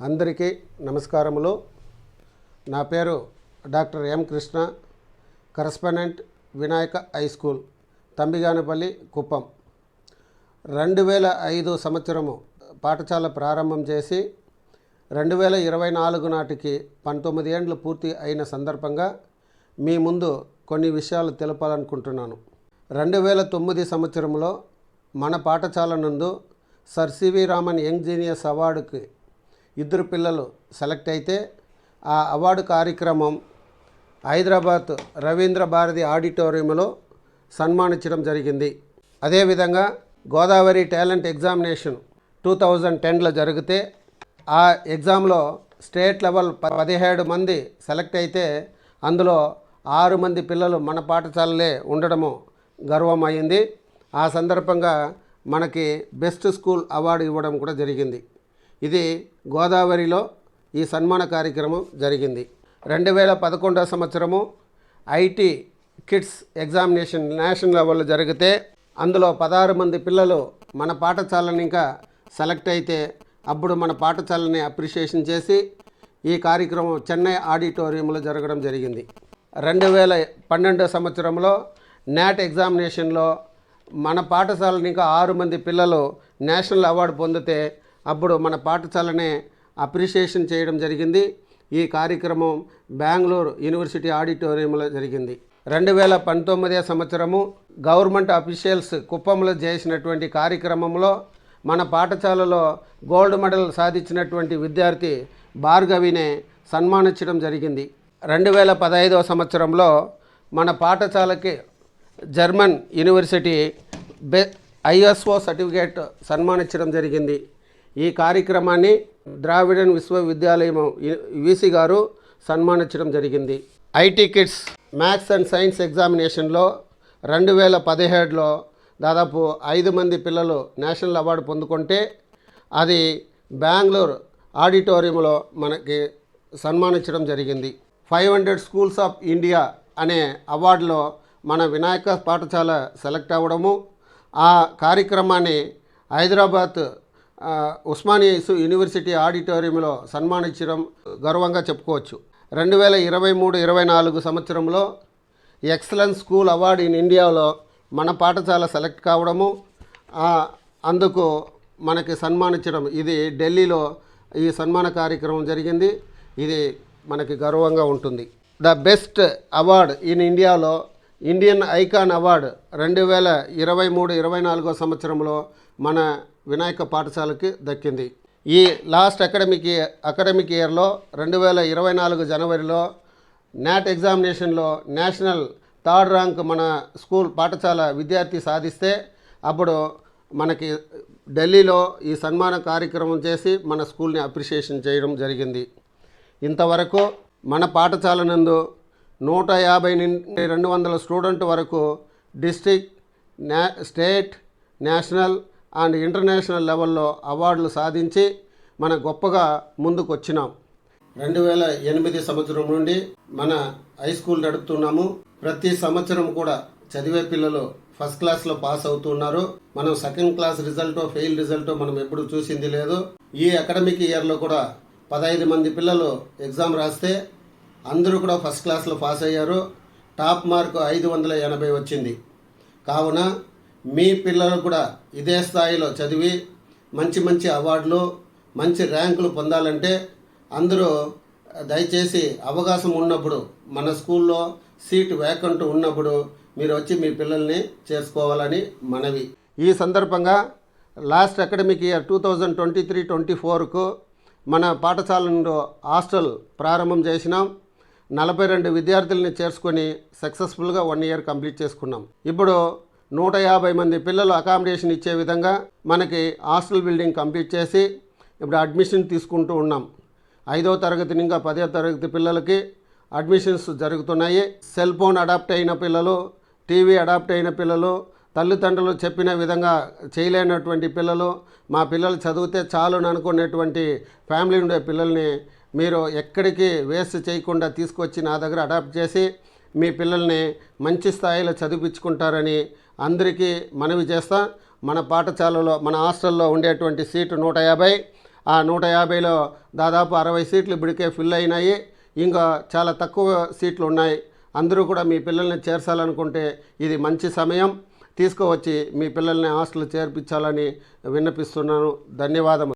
అందరికీ నమస్కారములు. నా పేరు doctor M Krishna, correspondent Vinayaka high school, Thambiganapalli, Kuppam. 2005 సంవత్సరము పాఠశాల ప్రారంభం చేసి 2024 నాటికి 19 ఏండ్లు పూర్తి అయిన సందర్భంగా మీ ముందు కొన్ని విషయాలు తెలపాలనుకుంటున్నాను. 2009 సంవత్సరంలో మన పాఠశాల నందు sir CV Raman young genius అవార్డుకి 2 పిల్లలు సెలెక్ట్ అయితే ఆ అవార్డు కార్యక్రమం హైదరాబాద్ రవీంద్ర భారతి ఆడిటోరియంలో సన్మానించడం జరిగింది. అదేవిధంగా గోదావరి టాలెంట్ ఎగ్జామినేషన్ 2010లో జరిగితే ఆ ఎగ్జామ్లో స్టేట్ లెవెల్ 17 మంది సెలెక్ట్ అయితే అందులో 6 మంది పిల్లలు మన పాఠశాలలే ఉండడము గర్వమైంది. ఆ సందర్భంగా మనకి బెస్ట్ స్కూల్ అవార్డు ఇవ్వడం కూడా జరిగింది. ఇది గోదావరిలో ఈ సన్మాన కార్యక్రమం జరిగింది. 2011 సంవత్సరము ఐటీ కిడ్స్ ఎగ్జామినేషన్ నేషనల్ లెవెల్లో జరిగితే అందులో 16 మంది పిల్లలు మన పాఠశాలని ఇంకా సెలెక్ట్ అయితే అప్పుడు మన పాఠశాలని అప్రిషియేషన్ చేసి ఈ కార్యక్రమం చెన్నై ఆడిటోరియంలో జరగడం జరిగింది. 2012 సంవత్సరంలో నాట్ ఎగ్జామినేషన్లో మన పాఠశాలని ఇంకా 6 మంది పిల్లలు నేషనల్ అవార్డు పొందితే అప్పుడు మన పాఠశాలనే అప్రిషియేషన్ చేయడం జరిగింది. ఈ కార్యక్రమం బెంగళూరు యూనివర్సిటీ ఆడిటోరియంలో జరిగింది. 2019 సంవత్సరము గవర్నమెంట్ అఫీషియల్స్ కుప్పంలో చేసినటువంటి కార్యక్రమంలో మన పాఠశాలలో గోల్డ్ మెడల్ సాధించినటువంటి విద్యార్థి భార్గవినే సన్మానించడం జరిగింది. 2015 సంవత్సరంలో మన పాఠశాలకి జర్మన్ యూనివర్సిటీ ఐఎస్ఓ సర్టిఫికేట్ సన్మానించడం జరిగింది. ఈ కార్యక్రమాన్ని ద్రావిడన్ విశ్వవిద్యాలయం వీసీ గారు సన్మానించడం జరిగింది. IT kids maths and science ఎగ్జామినేషన్లో 2017లో దాదాపు 5 మంది పిల్లలు నేషనల్ అవార్డు పొందుకుంటే అది బెంగళూరు ఆడిటోరియంలో మనకి సన్మానించడం జరిగింది. 500 స్కూల్స్ ఆఫ్ ఇండియా అనే అవార్డులో మన వినాయక పాఠశాల సెలెక్ట్ అవ్వడము, ఆ కార్యక్రమాన్ని హైదరాబాద్ ఉస్మానియా యూనివర్సిటీ ఆడిటోరియంలో సన్మానించడం గర్వంగా చెప్పుకోవచ్చు. 2023-24 సంవత్సరంలో ఎక్సలెన్స్ స్కూల్ అవార్డు ఇన్ ఇండియాలో మన పాఠశాల సెలెక్ట్ కావడము, అందుకు మనకి సన్మానించడం, ఇది ఢిల్లీలో ఈ సన్మాన కార్యక్రమం జరిగింది. ఇది మనకి గర్వంగా ఉంటుంది. ద బెస్ట్ అవార్డు ఇన్ ఇండియాలో ఇండియన్ ఐకాన్ అవార్డు 2023-24 సంవత్సరంలో మన వినాయక పాఠశాలకి దక్కింది. ఈ లాస్ట్ అకాడమిక్ ఇయర్లో 2024 జనవరిలో నాట్ ఎగ్జామినేషన్లో నేషనల్ 3rd ర్యాంక్ మన స్కూల్ పాఠశాల విద్యార్థి సాధిస్తే అప్పుడు మనకి ఢిల్లీలో ఈ సన్మాన కార్యక్రమం చేసి మన స్కూల్ని అప్రిషియేషన్ చేయడం జరిగింది. ఇంతవరకు మన పాఠశాల నందు 150 నుండి 200 స్టూడెంట్ వరకు district, state, national and international లెవెల్లో అవార్డులు సాధించి మన గొప్పగా ముందుకు వచ్చినాం. 2008 సంవత్సరం నుండి మన హై స్కూల్ నడుపుతున్నాము. ప్రతి సంవత్సరం కూడా చదివే పిల్లలు ఫస్ట్ క్లాస్లో పాస్ అవుతున్నారు. మనం సెకండ్ క్లాస్ రిజల్టో ఫెయిల్ రిజల్టో మనం ఎప్పుడు చూసింది లేదు. ఈ అకాడమిక్ ఇయర్లో కూడా 15 మంది పిల్లలు ఎగ్జామ్ రాస్తే అందరూ కూడా ఫస్ట్ క్లాస్లో పాస్ అయ్యారు. టాప్ మార్కు 580 వచ్చింది. కావున మీ పిల్లలు కూడా ఇదే స్థాయిలో చదివి మంచి అవార్డులు, మంచి ర్యాంకులు పొందాలంటే అందరూ దయచేసి అవకాశం ఉన్నప్పుడు మన స్కూల్లో సీట్ వేకెంట్ ఉన్నప్పుడు మీరు వచ్చి మీ పిల్లల్ని చేసుకోవాలని మనవి. ఈ సందర్భంగా లాస్ట్ అకాడమిక్ ఇయర్ 2023-24కు మన పాఠశాల నుండి హాస్టల్ ప్రారంభం చేసినాం. 42 విద్యార్థులని చేర్చుకొని సక్సెస్ఫుల్గా 1 ఇయర్ కంప్లీట్ చేసుకున్నాం. ఇప్పుడు 150 మంది పిల్లలు అకామిడేషన్ ఇచ్చే విధంగా మనకి హాస్టల్ బిల్డింగ్ కంప్లీట్ చేసి ఇప్పుడు అడ్మిషన్ తీసుకుంటూ ఉన్నాం. 5వ తరగతి ఇంకా 10వ తరగతి పిల్లలకి అడ్మిషన్స్ జరుగుతున్నాయి. సెల్ ఫోన్ అడాప్ట్ అయిన పిల్లలు, టీవీ అడాప్ట్ అయిన పిల్లలు, తల్లిదండ్రులు చెప్పిన విధంగా చేయలేనటువంటి పిల్లలు, మా పిల్లలు చదివితే చాలు అనుకునేటువంటి ఫ్యామిలీ ఉండే పిల్లల్ని మీరు ఎక్కడికి వేస్ట్ చేయకుండా తీసుకొచ్చి నా దగ్గర అడాప్ట్ చేసి మీ పిల్లల్ని మంచి స్థాయిలో చదివించుకుంటారని అందరికీ మనవి చేస్తా. మన పాఠశాలలో మన హాస్టల్లో ఉండేటువంటి సీటు 150, ఆ 150లో దాదాపు 60 సీట్లు ఇప్పటికే ఫిల్ అయినాయి. ఇంకా చాలా తక్కువ సీట్లు ఉన్నాయి. అందరూ కూడా మీ పిల్లల్ని చేర్చాలనుకుంటే ఇది మంచి సమయం. తీసుకువచ్చి మీ పిల్లల్ని హాస్టల్ చేర్పించాలని విన్నపిస్తున్నాను. ధన్యవాదములు.